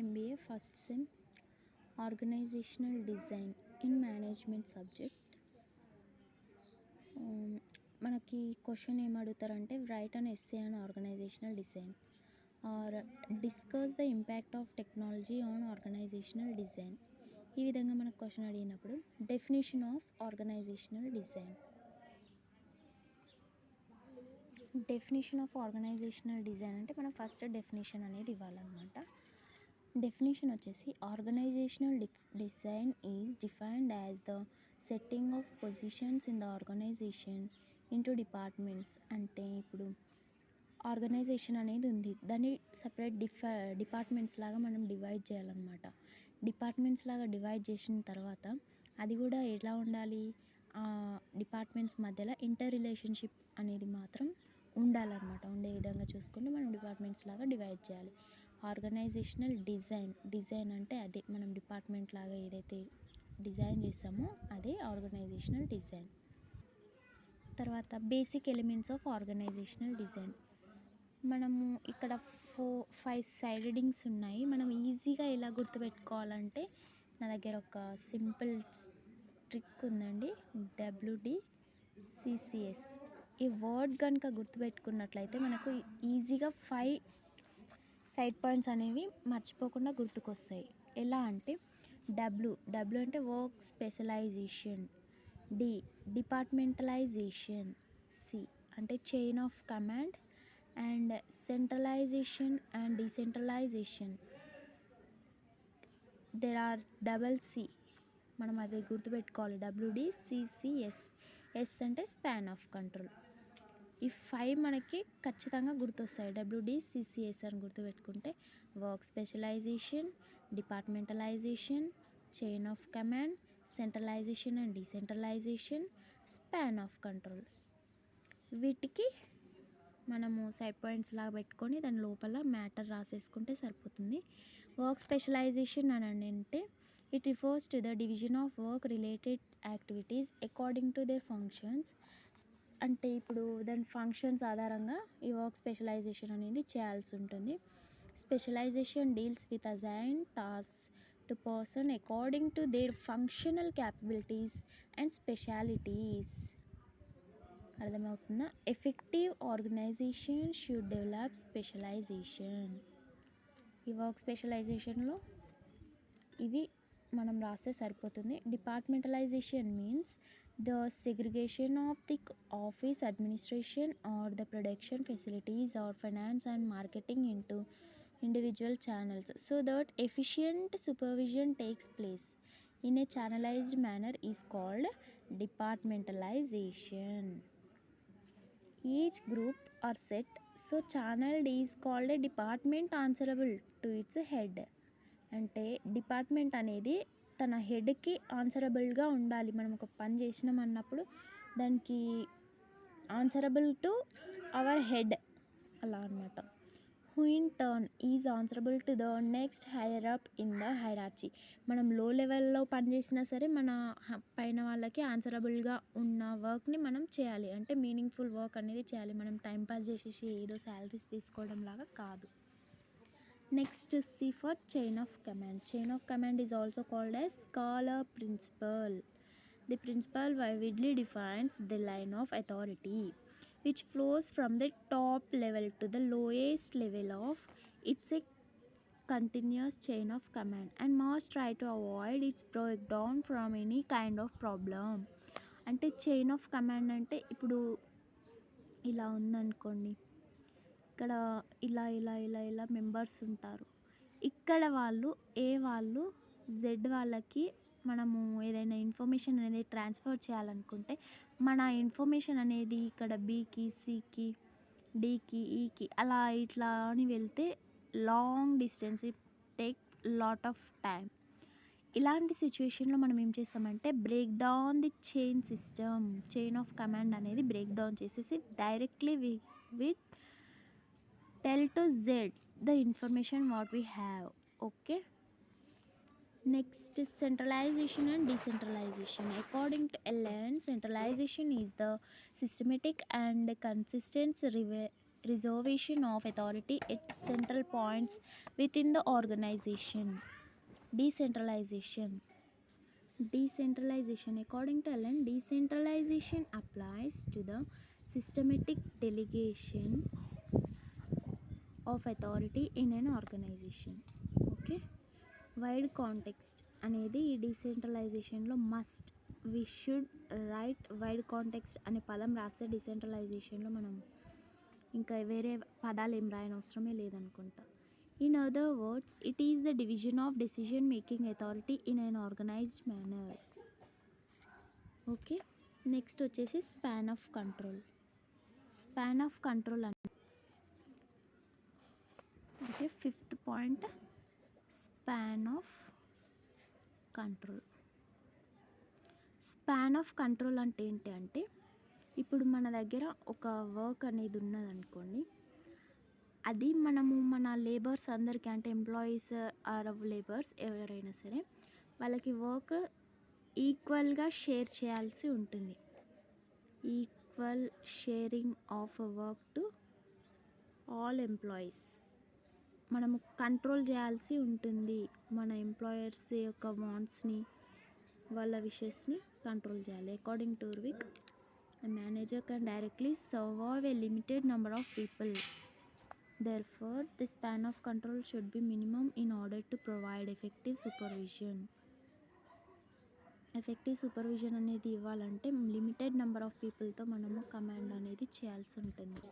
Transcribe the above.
MBA first sem organizational design in management subject. మనకి question ఏం అడుగుతారంటే write an essay on organisational design or discuss the impact of technology on organisational design. ఈ విధంగా మనకు question అడిగినప్పుడు definition of organisational design. Definition of organisational design అంటే మనం first definition అనేది ఇవ్వాలన్నమాట. డెఫినేషన్ వచ్చేసి organisational design is defined as the setting of positions in the organisation into departments. అంటే ఇప్పుడు ఆర్గనైజేషన్ అనేది ఉంది, దాన్ని సపరేట్ డిపార్ట్మెంట్స్ లాగా మనం డివైడ్ చేయాలన్నమాట. డిపార్ట్మెంట్స్ లాగా డివైడ్ చేసిన తర్వాత అది కూడా ఎలా ఉండాలి, డిపార్ట్మెంట్స్ మధ్యలో ఇంటర్ రిలేషన్షిప్ అనేది మాత్రం ఉండాలన్నమాట. ఉండే విధంగా చూసుకుంటే మనం డిపార్ట్మెంట్స్ లాగా డివైడ్ చేయాలి. ఆర్గనైజేషనల్ డిజైన్ అంటే అదే మనం డిపార్ట్మెంట్ లాగా ఏదైతే డిజైన్ చేస్తామో అదే ఆర్గనైజేషనల్ డిజైన్. తర్వాత basic elements of organisational design. మనము ఇక్కడ 5 సైడింగ్స్ ఉన్నాయి. మనం ఈజీగా ఎలా గుర్తుపెట్టుకోవాలంటే నా దగ్గర ఒక సింపుల్ ట్రిక్ ఉందండి, WDCCS. ఈ వర్డ్ కనుక గుర్తుపెట్టుకున్నట్లయితే మనకు ఈజీగా 5 సైడ్ పాయింట్స్ అనేవి మర్చిపోకుండా గుర్తుకొస్తాయి. ఎలా అంటే డబ్ల్యూ అంటే వర్క్ స్పెషలైజేషన్, డిపార్ట్మెంటలైజేషన్, సి అంటే chain of command and centralisation and decentralisation. There are C, మనం అది గుర్తుపెట్టుకోవాలి. WDCCS. S అంటే స్పాన్ ఆఫ్ కంట్రోల్. ఈ 5 మనకి ఖచ్చితంగా గుర్తొస్తాయి. WDCCS అని గుర్తుపెట్టుకుంటే work specialisation, departmentalisation, chain of command, centralisation and decentralisation, span of control. వీటికి మనము సైడ్ పాయింట్స్ లాగా పెట్టుకొని దాని లోపల మ్యాటర్ రాసేసుకుంటే సరిపోతుంది. వర్క్ స్పెషలైజేషన్ అని అంటే it refers to the division of work related activities according to there functions. అంటే ఇప్పుడు దాని ఫంక్షన్స్ ఆధారంగా ఈ వర్క్ స్పెషలైజేషన్ అనేది చేయాల్సి ఉంటుంది. Specialisation deals with assign tasks to person according to their functional capabilities and specialities. అర్థమవుతుందా? Effective organisation should develop specialisation. ఈ వర్క్ స్పెషలైజేషన్లో ఇవి మనం రాస్తే సరిపోతుంది. Departmentalisation means the segregation of the office administration or the production facilities or finance and marketing into individual channels so that efficient supervision takes place in a channelized manner is called departmentalization. Each group or set so channeled is called a department answerable to its head. అంటే department అనేది తన హెడ్కి ఆన్సరబుల్గా ఉండాలి. మనం ఒక పని చేసినాం అన్నప్పుడు దానికి ఆన్సరబుల్ టు అవర్ హెడ్ అలా అన్నమాట. Who in turn is answerable to the next higher up in the hierarchy. మనం లో లెవెల్లో పని చేసినా సరే మన పైన వాళ్ళకి ఆన్సరబుల్గా ఉన్న వర్క్ని మనం చేయాలి. అంటే మీనింగ్ఫుల్ వర్క్ అనేది చేయాలి. మనం టైంపాస్ చేసేసి ఏదో శాలరీస్ తీసుకోవడం లాగా కాదు. Next, C for chain of command. Chain of command is also called as Scalar principle. The principle vividly defines the line of authority which flows from the top level to the lowest level of it's a continuous chain of command and must try to avoid its breakdown from any kind of problem. అంటే chain of command అంటే ఇప్పుడు ఇలా ఉందనుకోండి, ఇక్కడ ఇలా ఇలా ఇలా ఇలా మెంబర్స్ ఉంటారు. ఇక్కడ వాళ్ళు జెడ్ వాళ్ళకి మనము ఏదైనా ఇన్ఫర్మేషన్ అనేది ట్రాన్స్ఫర్ చేయాలనుకుంటే మన ఇన్ఫర్మేషన్ అనేది ఇక్కడ బీకి, సికి, డికి, ఈకి అలా ఇట్లా అని వెళ్తే long distance, it take lot of time. ఇలాంటి సిచ్యువేషన్లో మనం ఏం చేస్తామంటే break down the chain of command అనేది బ్రేక్ డౌన్ చేసేసి directly with tell to Z the information what we have. Okay. Next is centralization and decentralization. According to Allen, centralization is the systematic and consistent reservation of authority at central points within the organization. Decentralization, according to Allen, decentralization applies to the systematic delegation of authority in an organization. Okay, wide context అనేది ఈ డీసెంట్రలైజేషన్లో must. We should write wide context అనే పదం రాస్తే డీసెంట్రలైజేషన్లో మనం ఇంకా వేరే పదాలు ఏం రాయని అవసరమే లేదనుకుంటా. In other words, it is the division of decision making authority in an organised manner. Okay, next వచ్చేసి span of control. Span of control అంటే fifth point, span of control. Span of control అంటే ఏంటి అంటే, ఇప్పుడు మన దగ్గర ఒక work అనేది ఉన్నదనుకోండి, అది మనము మన లేబర్స్ అందరికీ అంటే ఎంప్లాయీస్ ఆర్ లేబర్స్ ఎవరైనా సరే వాళ్ళకి వర్క్ ఈక్వల్గా షేర్ చేయాల్సి ఉంటుంది. Equal sharing of work to all employees మనము కంట్రోల్ చేయాల్సి ఉంటుంది. మన ఎంప్లాయర్స్ యొక్క వాంట్స్ని, వాళ్ళ విషెస్ని కంట్రోల్ చేయాలి. According to Urvik, a manager can directly survive a limited number of people. Therefore, the span of control should be minimum in order to provide effective supervision. Effective supervision అనేది ఇవ్వాలంటే limited number of పీపుల్తో మనము command అనేది చేయాల్సి ఉంటుంది.